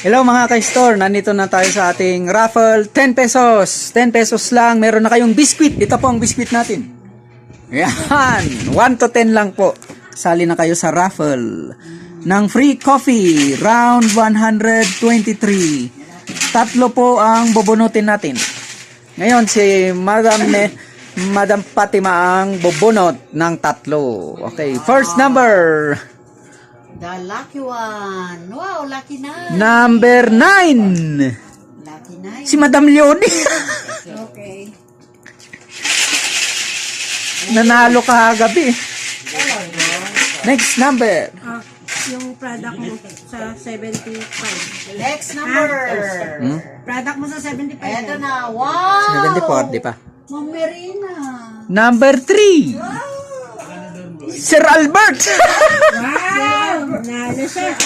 Hello mga ka-store, nandito na tayo sa ating raffle, 10 pesos. 10 pesos lang, meron na kayong biskwit. Ito po ang biskwit natin. Yan, 1 to 10 lang po. Sali na kayo sa raffle ng free coffee, round 123. Tatlo po ang bubunutin natin. Ngayon si Madam Fatima ang bubunot ng tatlo. Okay, first number. The lucky one. Wow, lucky na. Number 9. Lucky na. Si Madam Leonie. Okay. Nanalo kahagabi. Next number. Yung product mo sa 75. Next number. Product mo sa 75. Ito na. Wow. 74, di pa? Ma'am Merina. Number 3. Sir Albert. Wow! Nalo siya.